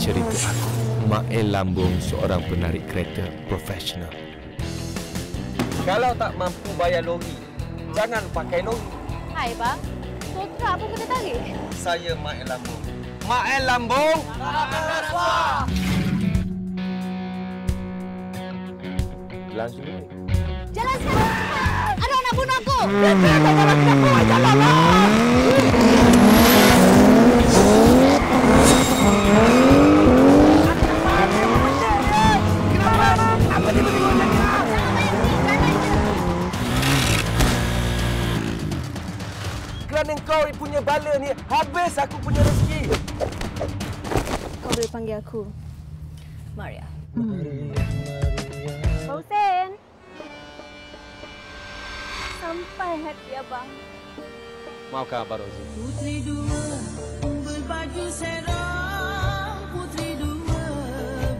cerita aku. Mael Lambung seorang penarik kereta profesional. Kalau tak mampu bayar lori, jangan pakai lori. Hai bang, kontrak apa kena tarik? Saya Mael Lambung. Mael Lambung! Langsung ni. Jalan sekarang! Ada orang nak bunuh aku! Jalan sekarang! Jalanlah! Kerana kau punya bala ni, habis aku punya rezeki. Kau boleh panggil aku Maria. Pak Hussein. Sampai hati abang. Maafkan Abang Rozi. Putri dua berbaju serang, putri dua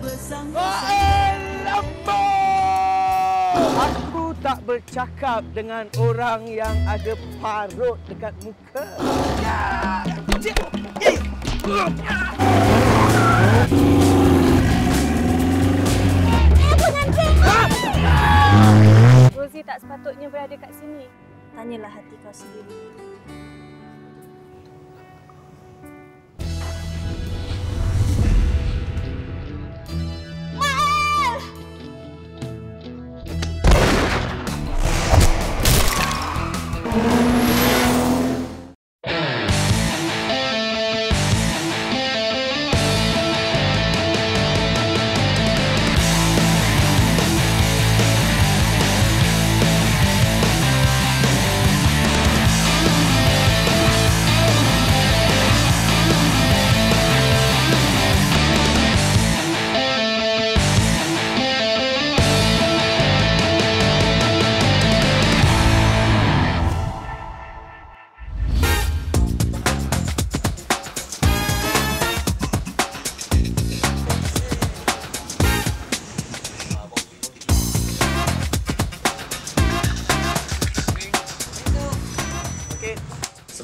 bersama. Mael Lambung! Aku tak bercakap dengan orang yang ada parut dekat muka. Rozi tak sepatutnya berada kat sini. Tanyalah hati kau sendiri.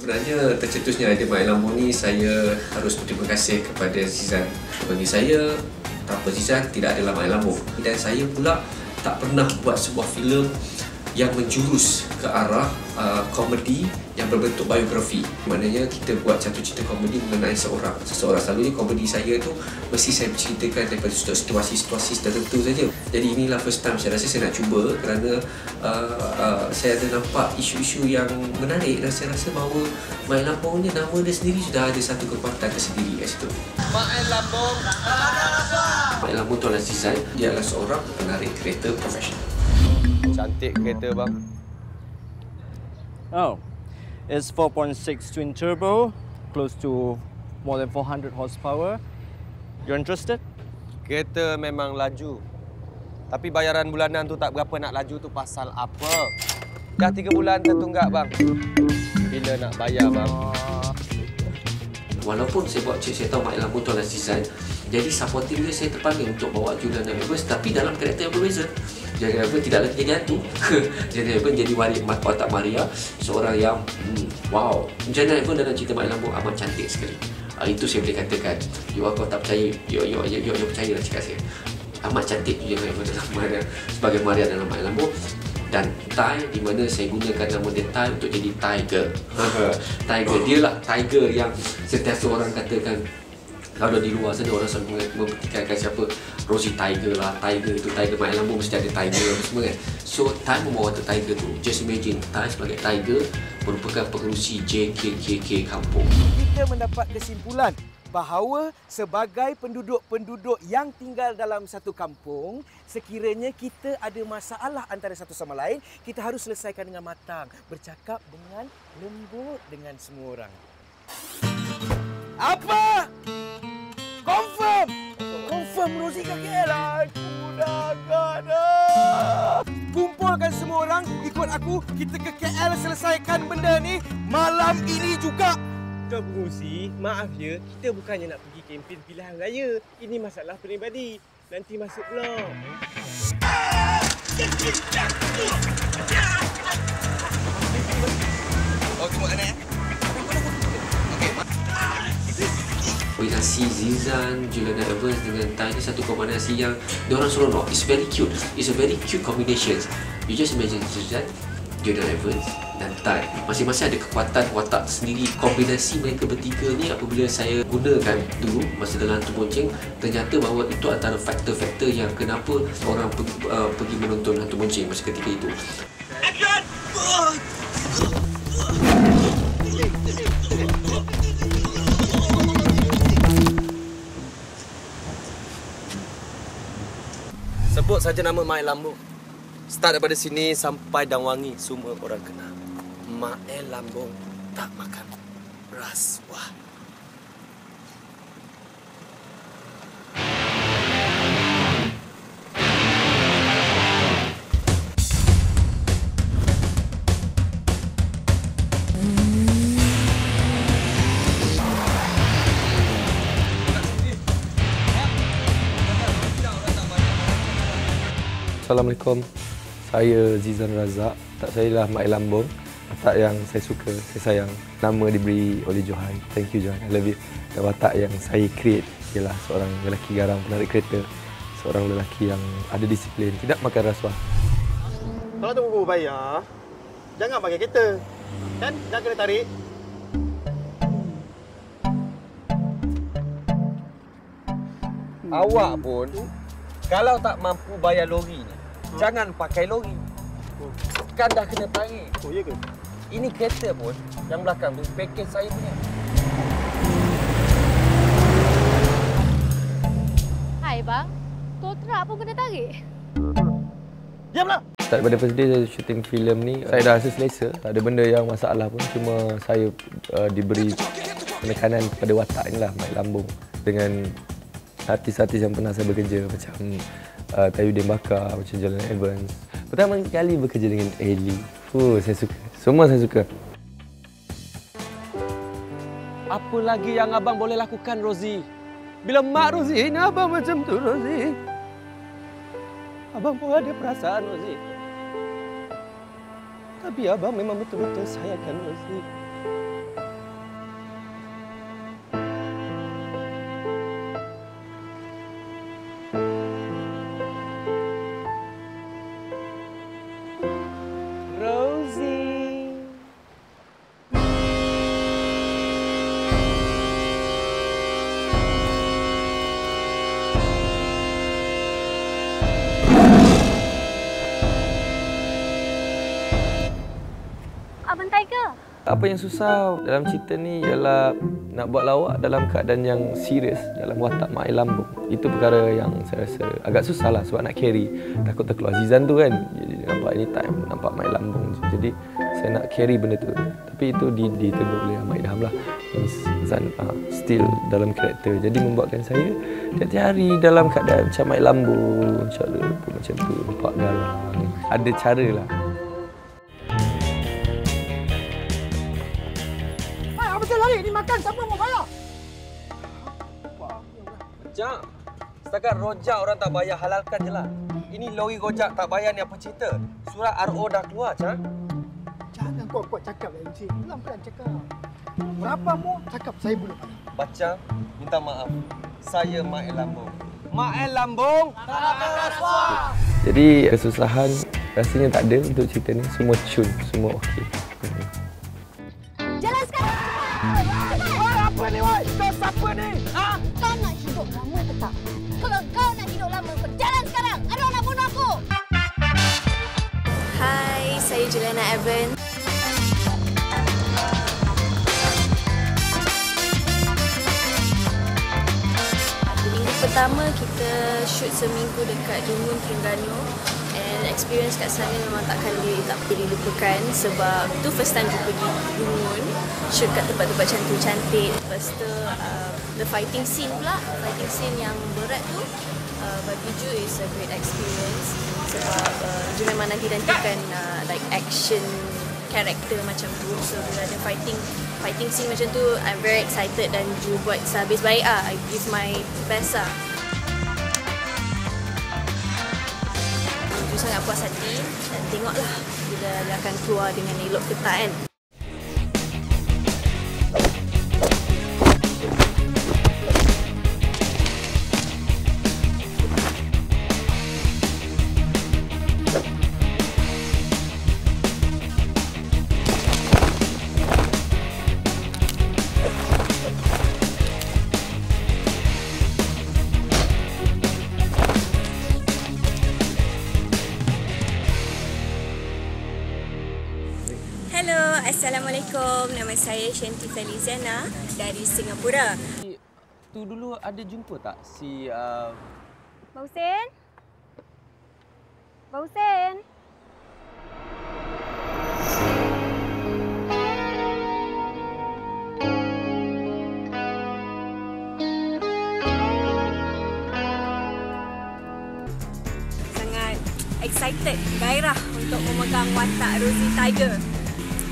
Sebenarnya tercetusnya idea Mael Lambung ni, saya harus berterima kasih kepada Zizan. Bagi saya, tanpa Zizan tidak adalah Mael Lambung. Dan saya pula tak pernah buat sebuah filem yang menjurus ke arah komedi yang berbentuk biografi. Maknanya kita buat satu cerita komedi mengenai seseorang. Selalunya komedi saya tu mesti saya berceritakan daripada situasi-situasi tertentu saja. Jadi inilah first time saya rasa saya nak cuba, kerana saya ada nampak isu-isu yang menarik dan saya rasa bahawa Mael Lambung ni, nama dia sendiri sudah ada satu kekuatan tersendiri kat situ. Mael Lambung! Mael Lambung tu adalah Zizan. Dia adalah seorang penarik kereta profesional. Cantik kereta bang. Oh, it's 4.6 twin turbo, close to more than 400 horsepower. You're interested? Kereta memang laju. Tapi bayaran bulanan tu tak berapa nak laju tu pasal apa? Dah 3 bulan tertunggak bang. Bila nak bayar bang? Walaupun saya buat saya tahu Mael Lambung tu adalah Zizan, jadi supporting dia saya terpanggil untuk bawa Julian Evans, tapi dalam karakter yang berbeza. Julian Evans tidak lagi jadi hantu. Julian Evans jadi watak Maria, seorang yang wow. Julian Evans dalam cerita Mael Lambung amat cantik sekali. Itu saya boleh katakan. You tak percaya, you percayalah cakap saya. Amat cantik Julian Evans dalam Maria, sebagai Maria dalam Mael Lambung. Dan Tai, di mana saya gunakan nama dia Tai untuk jadi Tiger. Tiger, dia lah Tiger yang sentiasa orang katakan, kalau di luar sana orang selalu mempertikaikan siapa Rozi Tiger lah, Tiger itu Tiger Mael Lambung mesti ada Tiger semua kan. So Tai membawa Tiger tu. Just imagine Tai sebagai Tiger merupakan pengerusi JKKK kampung. Kita mendapat kesimpulan bahawa sebagai penduduk-penduduk yang tinggal dalam satu kampung, sekiranya kita ada masalah antara satu sama lain, kita harus selesaikan dengan matang, bercakap dengan lembut dengan semua orang. Apa? Confirm! Confirm Rozi kat KL. Aku dah ada. Kumpulkan semua orang, ikut aku, kita ke KL selesaikan benda ni malam ini juga. Tuan Pengurusi, maaf ya, kita bukannya nak pergi kempen pilihan raya. Ini masalah peribadi. Nanti masuk blok. Oh, tengok sana ya. Okey. Kombinasi Zizan, Juliana Evans dengan Tai ni satu kombinasi yang diorang seronok. It's very cute. It's a very cute combination. You just imagine Zizan, Juliana Evans dan Tai. Masing-masing ada kekuatan watak sendiri. Kombinasi mereka bertiga ni apabila saya gunakan dulu masa dalam Hantu Bonceng, ternyata bahawa itu antara faktor-faktor yang kenapa orang pergi menonton Hantu Bonceng masa ketika itu. Sebut saja nama Mak Lambung. Start daripada sini sampai Dangwangi, semua orang kenal. Mak Lambung tak makan rasuah. Assalamualaikum. Saya Zizan Razak. Tak saya lah Mak Lambung. Watak yang saya suka, saya sayang. Nama diberi oleh Johan. Thank you Johan, I love you. Dan watak yang saya create ialah seorang lelaki garang penarik kereta. Seorang lelaki yang ada disiplin, tidak makan rasuah. Kalau tunggu bayar, jangan pakai kereta. Kan? Jangan kena tarik. Awak pun kalau tak mampu bayar lori ni, jangan pakai lori. Kan dah kena tarik. Oh, ya ke? Ini kereta pun yang belakang tu package saya punya. Hai bang, totrak pun kena tarik. Diamlah! Start pada first day saya shooting filem ni, saya dah rasa selesa. Tak ada benda yang masalah pun. Cuma saya diberi penekanan kepada watak ni lah, Mak Lambung. Dengan artis-artis yang pernah saya bekerja macam Tayudin Bakar, macam Juliana Evans. Pertama kali bekerja dengan Ellie. Saya suka. Semua saya suka. Apa lagi yang abang boleh lakukan, Rozi? Bila mak Rozi ini abang macam tu, Rozi. Abang pun ada perasaan, Rozi. Tapi abang memang betul-betul sayangkan Rozi. Abang Tiger. Apa yang susah dalam cerita ni ialah nak buat lawak dalam keadaan yang serius dalam watak Mak Lambung. Itu perkara yang saya rasa agak susah lah sebab nak carry. Takut terkeluar Zizan tu kan. Jadi nampak anytime, nampak Mak Lambung. Jadi saya nak carry benda tu. Tapi itu ditegur oleh Ahmad Idham lah. Zizan still dalam karakter. Jadi membuatkan saya tiap-tiap hari dalam keadaan macam Mak Lambung. Cara pun macam tu, nampak garang. Ada cara lah. Betul lari, ni makan siapa mau bayar? Cak, setakat rojak orang tak bayar, halalkan je lah. Ini lori rojak tak bayar ni apa cerita? Surat RO dah keluar, Cak. Jangan kuat-kuat cakap lah, Encik. Pelan-pelan cakap. Berapa mu cakap saya boleh bayar? Baca, minta maaf. Saya Mak Lambung. Mak Lambung! Tak makan rasuah! Jadi kesusahan rasanya tak ada untuk cerita ni. Semua cun, semua okey. Jalan sekarang! Apa ni, Wai? Kau siapa ni? Ha? Kau nak hidup lama ke tak? Kalau kau nak hidup lama, kau jalan sekarang! Ada orang nak bunuh aku! Hai, saya Juliana Evans. Minggu pertama kita shoot seminggu dekat Dungun, Terengganu. And experience kat sana memang tak boleh dilupakan sebab tu first time kita pergi Dungun, shoot kat tempat-tempat cantik-cantik. Lepas tu the fighting scene pula, fighting scene yang berat tu bagi Ju is a great experience sebab Ju memang nantikan like action character macam tu. So bila ada fighting scene macam tu, I'm very excited dan Ju buat sehabis baik I give my best Ju sangat puas hati dan tengoklah bila dia akan keluar dengan elok ke tak kan. Assalamualaikum. Nama saya Shanti Felizana dari Singapura. Tu dulu ada jumpa tak si Pak Hussein? Pak Hussein? Sangat excited, gairah untuk memegang watak Rosie Tiger.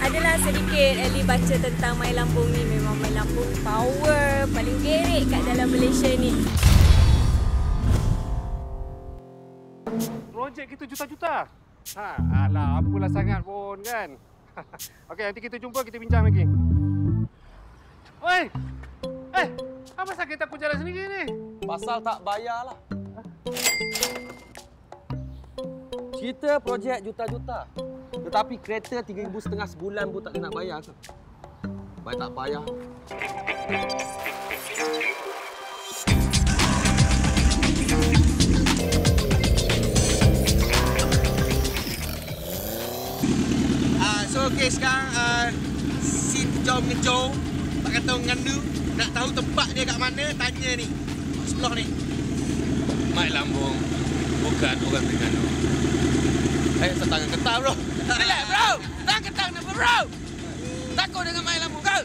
Adalah sedikit Ali baca tentang My Lambung ni. Memang My Lambung power, paling gerik kat dalam Malaysia ni. Projek kita juta-juta. Alah, apalah sangat pun kan. Okey, nanti kita jumpa, kita bincang lagi. Oi! Apa sakit aku jalan sendiri ni? pasal tak bayarlah. Kita projek juta-juta. Tetapi kereta 3,500 sebulan pun tak kena nak bayar ke? Baik tak payah. So okey sekarang si jom ngejo tak kata ngandu nak tahu tempat dia kat mana, tanya ni. Sebelah ni. My Lambung bukan orang Terengganu. Tangan ketang bro. Relax bro. Tangan ketang kenapa bro? Takut dengan My Lambung ke?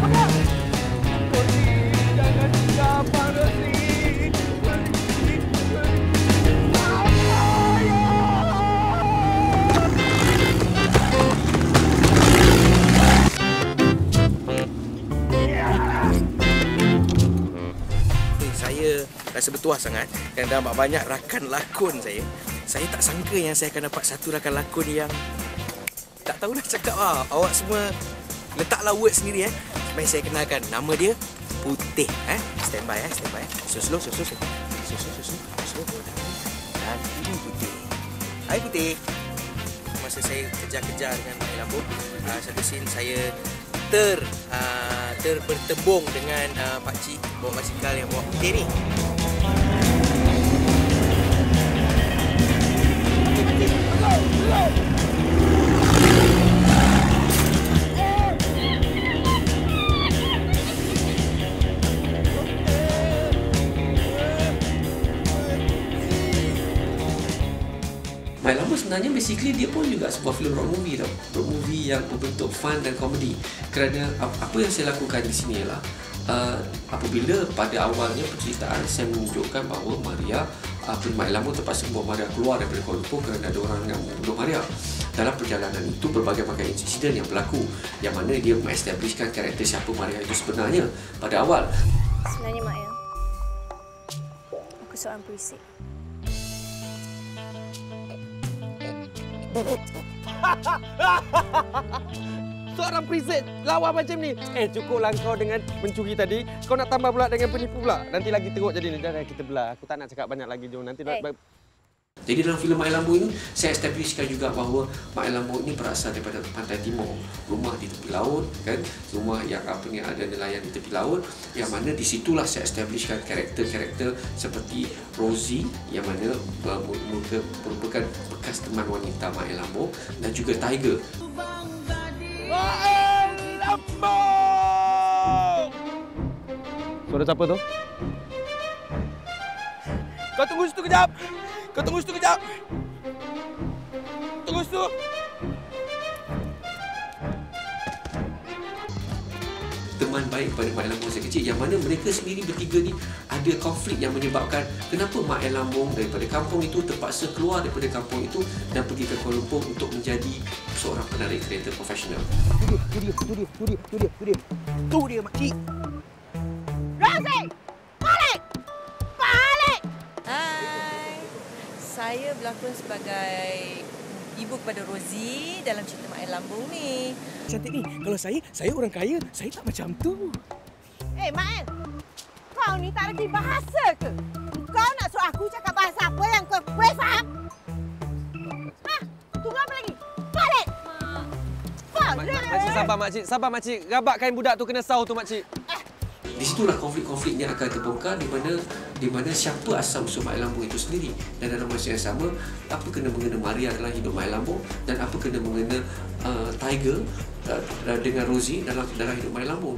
Pegang. Jangan siapa Rosie. Saya rasa bertuah sangat kerana dapat banyak rakan lakon saya. Saya tak sangka yang saya akan dapat satu rakan lakon yang tak tahu nak cakap lah. Awak semua letaklah word sendiri Mari saya kenalkan. Nama dia Putih Stand by. Slow. Dan ini Putih. Hai Putih. Masa saya kejar-kejar dengan My Lambung, satu scene saya bertembung dengan pakcik bawa basikal yang bawa Putih ni. My Lambung sebenarnya basically dia pun juga sebuah filem road movie tau. Road movie yang berbentuk fun dan komedi. Kerana apa yang saya lakukan di sini ialah apabila pada awalnya penceritaan saya menunjukkan bahawa Maria My Lambung terpaksa membawa Maria keluar daripada Kuala Lumpur kerana ada orang yang membunuh Maria. Dalam perjalanan itu berbagai-bagai insiden yang berlaku yang mana dia mengestablishkan karakter siapa Maria itu sebenarnya pada awal. Sebenarnya Mak Ya, aku seorang perisik. Seorang perisik lawa macam ni. Cukuplah kau dengan mencuri tadi. Kau nak tambah pula dengan penipu pula. Nanti lagi teruk jadi ni. Dah kita belah. Aku tak nak cakap banyak lagi, jom. Nanti Jadi dalam filem My Lambung ini, saya establishkan juga bahawa My Lambung ini berasal daripada pantai timur. Rumah di tepi laut, kan? Rumah yang ada nelayan di tepi laut. Yang mana di situlah saya establishkan karakter-karakter seperti Rosie yang mana merupakan bekas teman wanita My Lambung dan juga Tiger. My Lambung! Suara siapa tu? Kau tunggu situ kejap. Tunggu situ. Teman baik pada Mak Lambung masa kecil yang mana mereka sendiri bertiga ni ada konflik yang menyebabkan kenapa Mak Lambung daripada kampung itu terpaksa keluar daripada kampung itu dan pergi ke Kuala Lumpur untuk menjadi seorang penarik kereta profesional. Tu dia makcik. Rosie! Balik! Hai, saya berlakon sebagai ibu kepada Rosie dalam cerita Mak Lambung ni. Cantik ni. Kalau saya orang kaya, saya tak macam tu. Mak, kau ni tak reti bahasa ke? Kau nak suruh aku cakap bahasa apa yang kau boleh faham? Tunggu apa lagi? Balik! Mak. Makcik sabar makcik. Sabar makcik. Rabakkan budak tu kena sahur tu makcik. Di situlah konflik-konfliknya akan terbongkar di mana siapa asal usul Mak Lambung itu sendiri, dan dalam masa yang sama apa kena mengena Maria dalam hidup Mak Lambung dan apa kena mengena Tiger dengan Rosie dalam hidup Mak Lambung.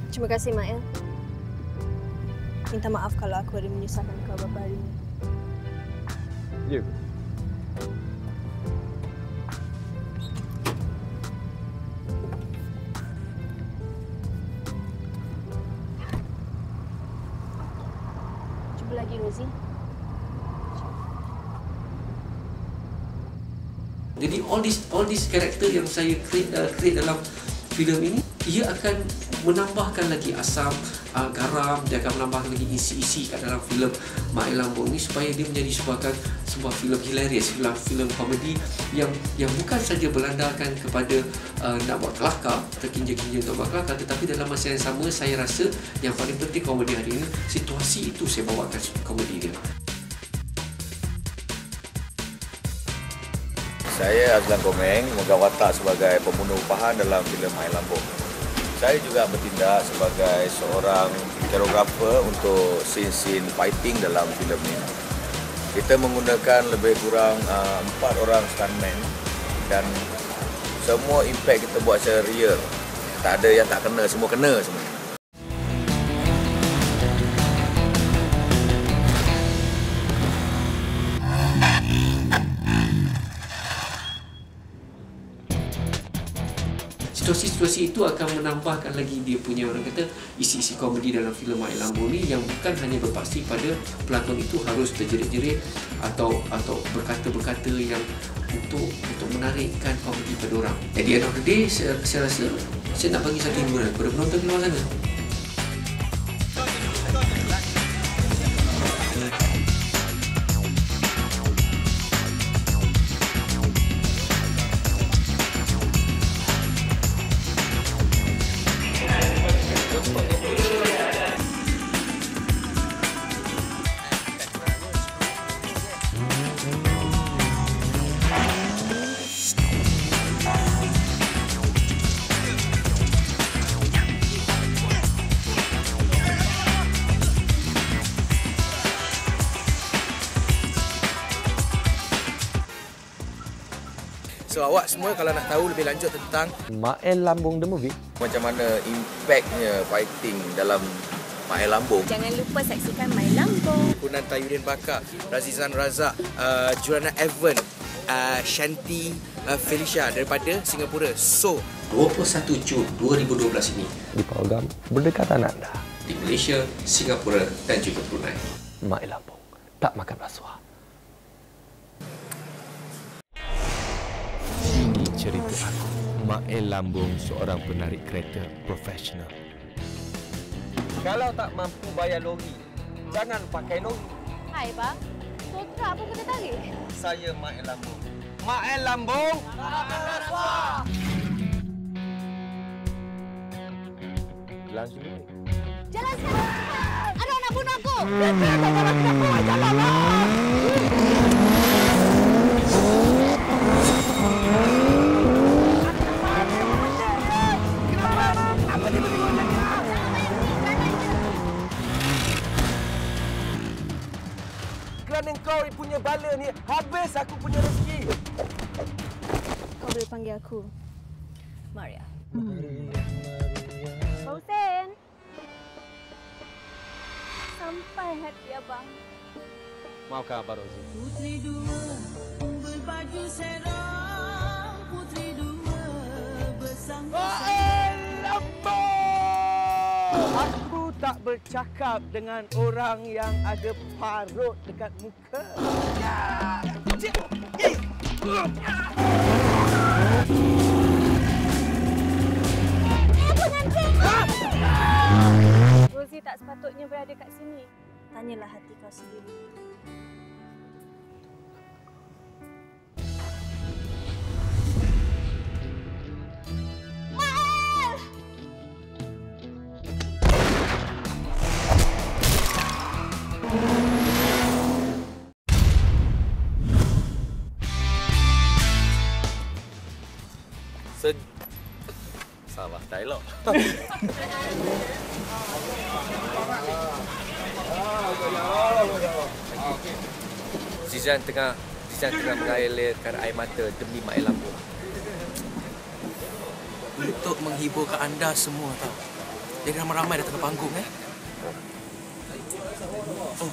Terima kasih Mak El. Minta maaf kalau aku ada menyusahkan kau beberapa hari ini. Ya. Cuba lagi Rosie. Jadi all this character yang saya create dalam filem ini, ia akan menambahkan lagi asam, garam, dia akan menambahkan lagi isi-isi kat dalam filem Mak Lambung ni supaya dia menjadi sebuah filem hilarious, filem komedi yang bukan saja berlandaskan kepada nak buat kelakar, terkinja-kinja untuk buat kelakar, tetapi dalam masa yang sama saya rasa yang paling penting komedi hari ini, situasi itu saya bawakan komedi dia. Saya Azlan Komeng memegang watak sebagai pembunuh upahan dalam filem Mak Lambung. Saya juga bertindak sebagai seorang koreografer untuk scene-scene fighting dalam filem ini. Kita menggunakan lebih kurang 4 orang stuntman dan semua impact kita buat secara real. Tak ada yang tak kena, semua kena semua. Situasi-situasi itu akan menambahkan lagi dia punya, orang kata, isi-isi komedi dalam filem Mak Lambung ni yang bukan hanya berpaksi pada pelakon itu harus terjerit-jerit atau berkata-berkata yang untuk menarikkan komedi pada orang. At the end of the day, saya rasa saya nak bagi satu hiburan kepada penonton di luar sana. So awak semua kalau nak tahu lebih lanjut tentang Mak Lambung the movie, macam mana impactnya fighting dalam Mak Lambung. Jangan lupa saksikan Mak Lambung. Kunan Tayudin Bakar, Razizan Razak, Juliana Evan, Shanti Felicia daripada Singapura. So 21 Jun 2012 ini di program Berdekatan Anda di Malaysia, Singapura dan juga Brunei. Mak Lambung tak makan rasuah. Ini cerita aku, Mak Lambung, seorang penarik kereta profesional. Kalau tak mampu bayar lori, jangan pakai lori. Hai bang, kontrak pun kena tarik. Saya Mak Lambung. Mak Lambung tak makan rasuah. Langsung ni. Jalan sekarang. Ada nak bunuh aku. Jalanlah. kerana kau punya bala ni, habis aku punya rezeki. Kau boleh panggil aku Maria. Pak Hussein. Sampai hati abang. Maafkan Abang Rozi. Putri dua berbaju serang, putri dua bersangkutan. Aku tak bercakap dengan orang yang ada parut dekat muka. Rozi tak sepatutnya berada kat sini. Tanyalah hati kau sendiri. dialog. Zizan tengah mengalirkan air mata demi Mak Air Lampung. Untuk menghiburkan anda semua tau. Jangan ramai-ramai datang ke panggung Oh,